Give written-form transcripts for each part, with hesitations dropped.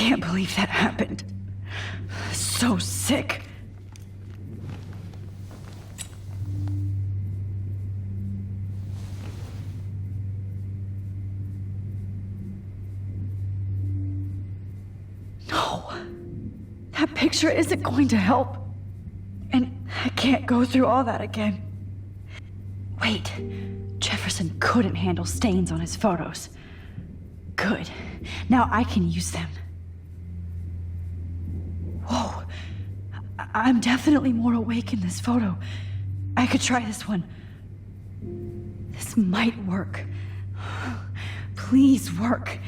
can't believe that happened. So sick. No. That picture isn't going to help. And I can't go through all that again. Wait. Jefferson couldn't handle stains on his photos. Good. Now I can use them. Whoa. I'm definitely more awake in this photo. I could try this one. This might work. Please work.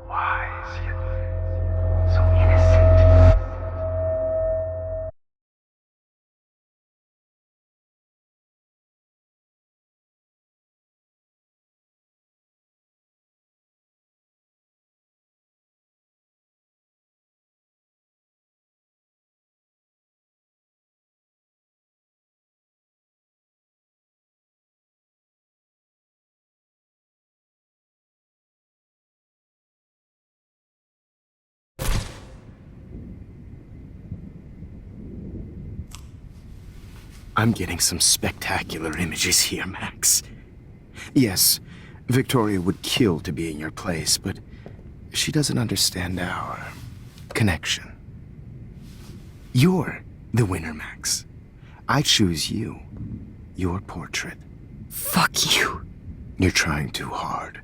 Wise yet so innocent. I'm getting some spectacular images here, Max. Yes, Victoria would kill to be in your place, but she doesn't understand our connection. You're the winner, Max. I choose you. Your portrait. Fuck you. You're trying too hard.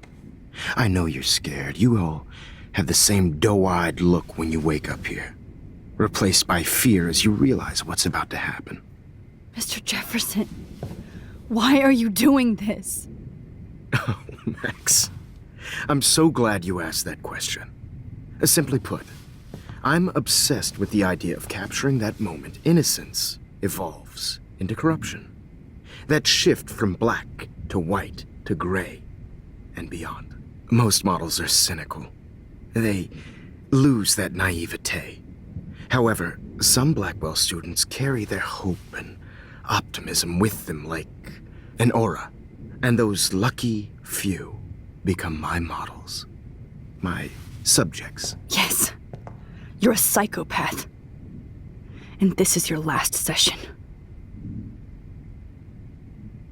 I know you're scared. You all have the same doe-eyed look when you wake up here, replaced by fear as you realize what's about to happen. Mr. Jefferson, why are you doing this? Oh, Max. I'm so glad you asked that question. Simply put, I'm obsessed with the idea of capturing that moment innocence evolves into corruption. That shift from black to white to gray and beyond. Most models are cynical. They lose that naivete. However, some Blackwell students carry their hope and optimism with them like an aura. And those lucky few become my models. My subjects. Yes. You're a psychopath. And this is your last session.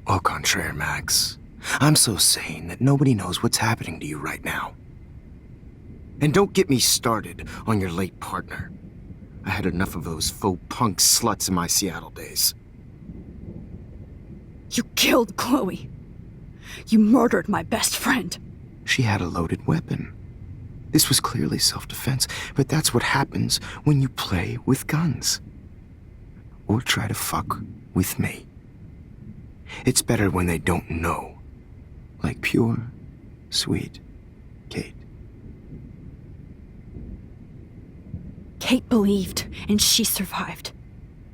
Au contraire, Max. I'm so sane that nobody knows what's happening to you right now. And don't get me started on your late partner. I had enough of those faux punk sluts in my Seattle days. You killed Chloe. You murdered my best friend. She had a loaded weapon. This was clearly self-defense, but that's what happens when you play with guns. Or try to fuck with me. It's better when they don't know. Like pure, sweet Kate. Kate believed, and she survived.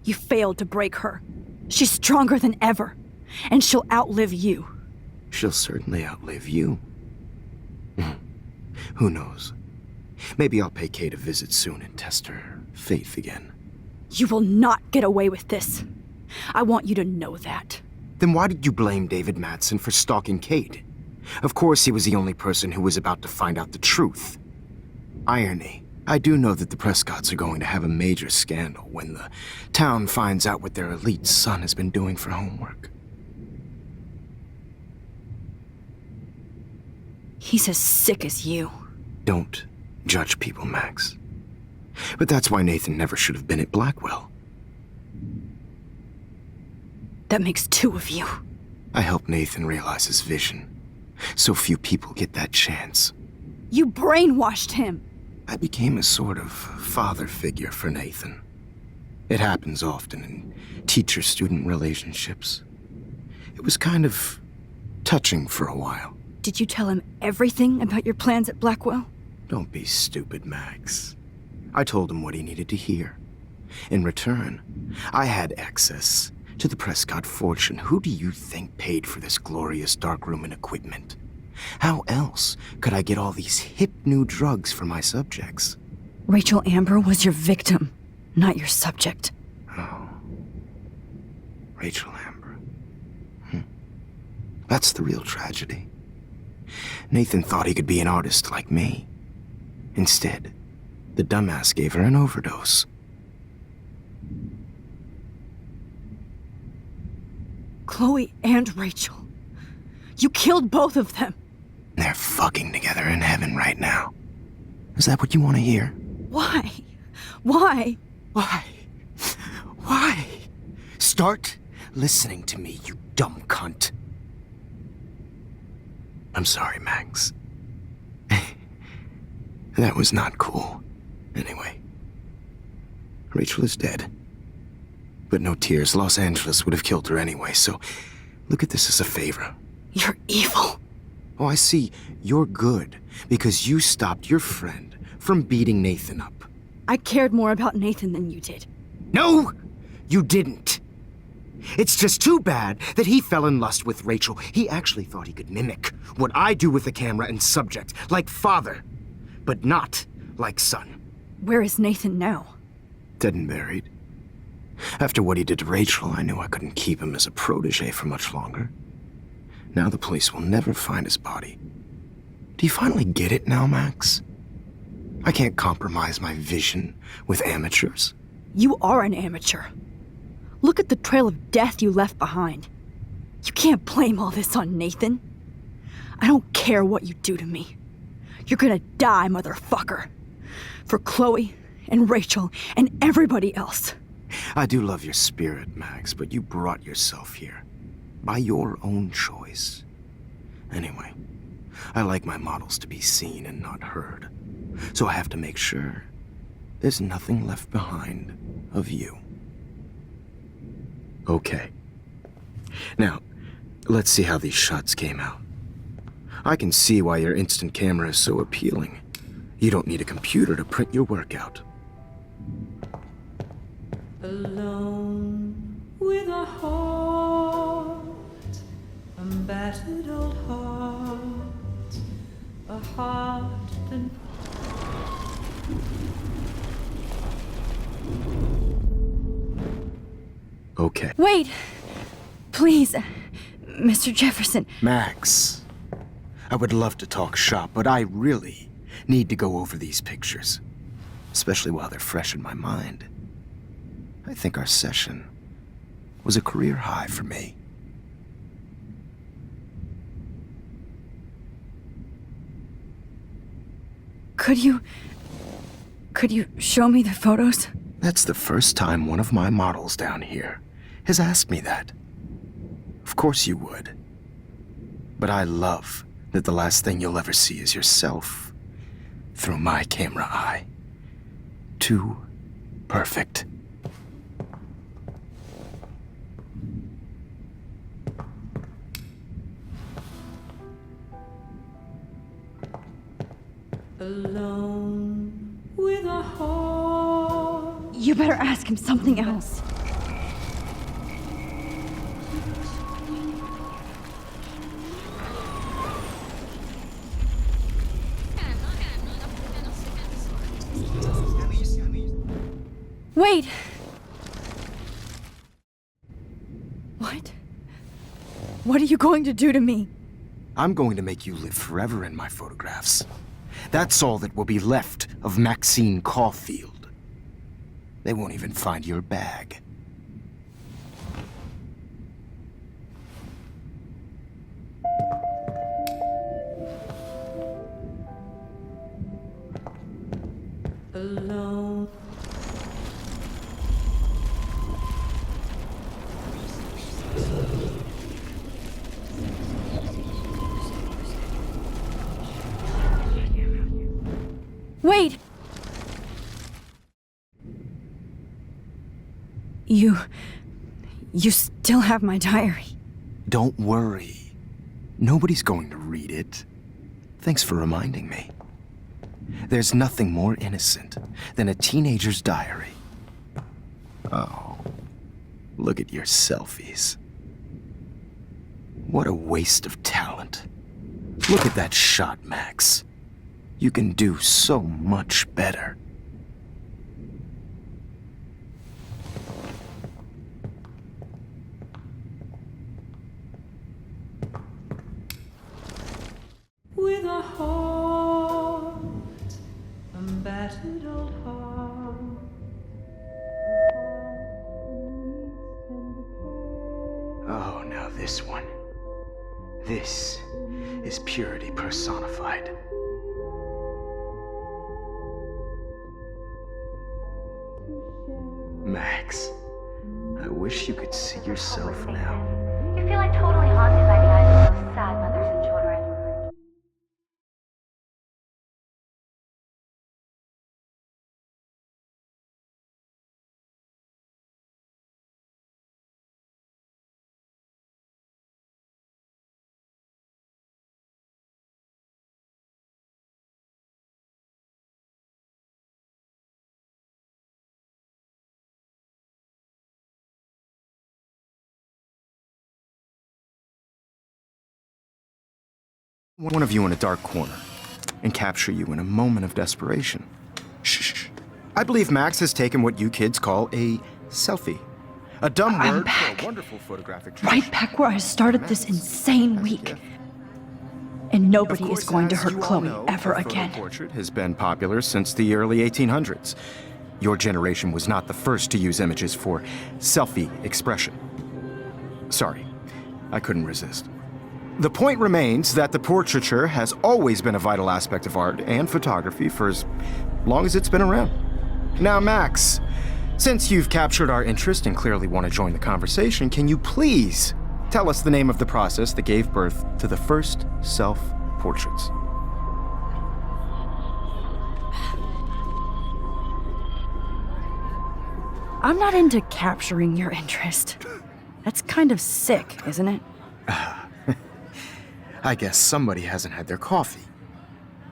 You failed to break her. She's stronger than ever, and she'll outlive you. She'll certainly outlive you. Who knows? Maybe I'll pay Kate a visit soon and test her faith again. You will not get away with this. I want you to know that. Then why did you blame David Madsen for stalking Kate? Of course he was the only person who was about to find out the truth. Irony. I do know that the Prescotts are going to have a major scandal when the town finds out what their elite son has been doing for homework. He's as sick as you. Don't judge people, Max. But that's why Nathan never should have been at Blackwell. That makes two of you. I helped Nathan realize his vision. So few people get that chance. You brainwashed him. I became a sort of father figure for Nathan. It happens often in teacher-student relationships. It was kind of touching for a while. Did you tell him everything about your plans at Blackwell? Don't be stupid, Max. I told him what he needed to hear. In return, I had access to the Prescott fortune. Who do you think paid for this glorious darkroom and equipment? How else could I get all these hip new drugs for my subjects? Rachel Amber was your victim, not your subject. Oh. Rachel Amber. That's the real tragedy. Nathan thought he could be an artist like me. Instead, the dumbass gave her an overdose. Chloe and Rachel. You killed both of them. They're fucking together in heaven right now. Is that what you want to hear? Why? Why? Why? Why? Start listening to me, you dumb cunt. I'm sorry, Max. That was not cool. Anyway, Rachel is dead. But no tears. Los Angeles would have killed her anyway, so look at this as a favor. You're evil. Oh, I see. You're good because you stopped your friend from beating Nathan up. I cared more about Nathan than you did. No, you didn't. It's just too bad that he fell in lust with Rachel. He actually thought he could mimic what I do with the camera and subject, like father, but not like son. Where is Nathan now? Dead and buried. After what he did to Rachel, I knew I couldn't keep him as a protege for much longer. Now the police will never find his body. Do you finally get it now, Max? I can't compromise my vision with amateurs. You are an amateur. Look at the trail of death you left behind. You can't blame all this on Nathan. I don't care what you do to me. You're gonna die, motherfucker. For Chloe and Rachel and everybody else. I do love your spirit, Max, but you brought yourself here. By your own choice. Anyway, I like my models to be seen and not heard. So I have to make sure there's nothing left behind of you. Okay. Now, let's see how these shots came out. I can see why your instant camera is so appealing. You don't need a computer to print your work out. Alone with a heart, a battered old heart, a heart that... Okay. Wait! Please, Mr. Jefferson. Max, I would love to talk shop, but I really need to go over these pictures. Especially while they're fresh in my mind. I think our session was a career high for me. Could you show me the photos? That's the first time one of my models down here has asked me that. Of course you would. But I love that the last thing you'll ever see is yourself through my camera eye. Too perfect. Alone with a heart. You better ask him something else. Wait! What? What are you going to do to me? I'm going to make you live forever in my photographs. That's all that will be left of Maxine Caulfield. They won't even find your bag. Alone. Wait! You still have my diary. Don't worry. Nobody's going to read it. Thanks for reminding me. There's nothing more innocent than a teenager's diary. Oh, look at your selfies. What a waste of talent. Look at that shot, Max. You can do so much better. this one. This is purity personified. Max, I wish you could see yourself now. You feel like totally haunted by the eyes of those sad mothers and children. One of you in a dark corner and capture you in a moment of desperation. Shh. I believe Max has taken what you kids call a selfie. A dumb I'm word back. for a wonderful photographic Right back where I started this insane week. And nobody is going to hurt Chloe ever again. Portrait has been popular since the early 1800s. Your generation was not the first to use images for selfie expression. Sorry, I couldn't resist. The point remains that the portraiture has always been a vital aspect of art and photography for as long as it's been around. Now, Max, since you've captured our interest and clearly want to join the conversation, can you please tell us the name of the process that gave birth to the first self-portraits? I'm not into capturing your interest. That's kind of sick, isn't it? I guess somebody hasn't had their coffee.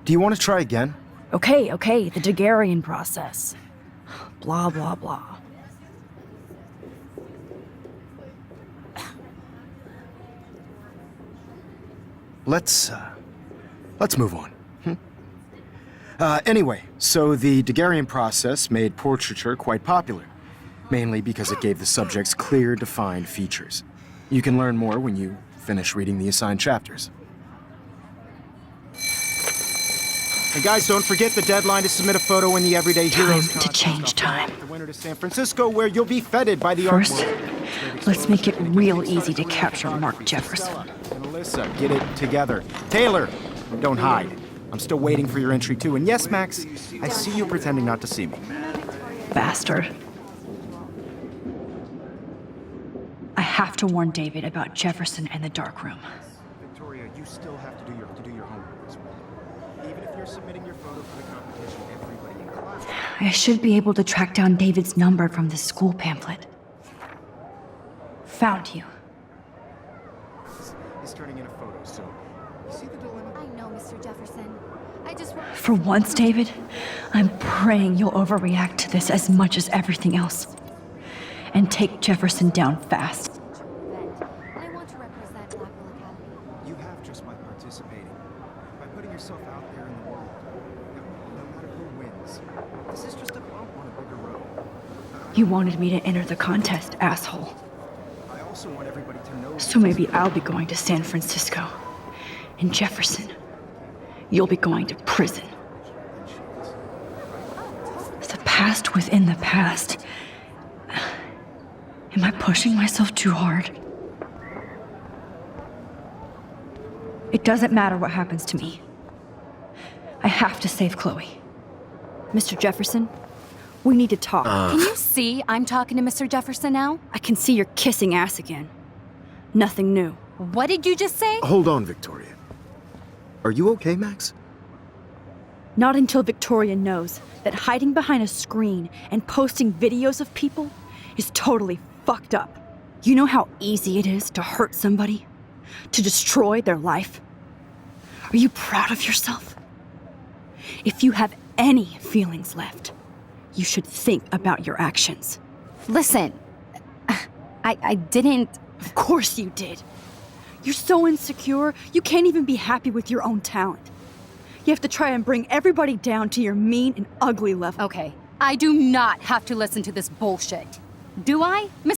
Do you want to try again? Okay, the Daguerrean process. Blah, blah, blah. Let's move on. Anyway, so the Daguerrean process made portraiture quite popular, mainly because it gave the subjects clear, defined features. You can learn more when you finish reading the assigned chapters. And guys, don't forget the deadline to submit a photo in the Everyday Heroes Time to change time. The winter to San Francisco, where you'll be feted by the First, art world. let's make it real easy to capture Mark Jefferson. And Alyssa, get it together. Taylor, don't hide. I'm still waiting for your entry too. And yes, Max, I see you pretending not to see me. Bastard. I have to warn David about Jefferson and the dark room. Victoria, you still have to do your homework as well. Even if you're submitting your photo for the competition, everybody in class I should be able to track down David's number from the school pamphlet. Found you. is turning in a photo, so you see the dilemma? I know, Mr. Jefferson. I just want For once, David, I'm praying you'll overreact to this as much as everything else. And take Jefferson down fast. to prevent. I want to represent Blackwell Academy. You have just by participating, by putting yourself out there in the world. No matter who wins, this is just a bump on a bigger road. You wanted me to enter the contest, asshole. I also want everybody to know. So maybe I'll be going to San Francisco. And Jefferson, you'll be going to prison. The past within the past. Am I pushing myself too hard? It doesn't matter what happens to me. I have to save Chloe. Mr. Jefferson, we need to talk. Can you see I'm talking to Mr. Jefferson now? I can see you're kissing ass again. Nothing new. What did you just say? Hold on, Victoria. Are you okay, Max? Not until Victoria knows that hiding behind a screen and posting videos of people is totally fucked up. You know how easy it is to hurt somebody? To destroy their life? Are you proud of yourself? If you have any feelings left, you should think about your actions. Listen, I didn't. Of course you did. You're so insecure, you can't even be happy with your own talent. You have to try and bring everybody down to your mean and ugly level. Okay, I do not have to listen to this bullshit. Do I, Mr.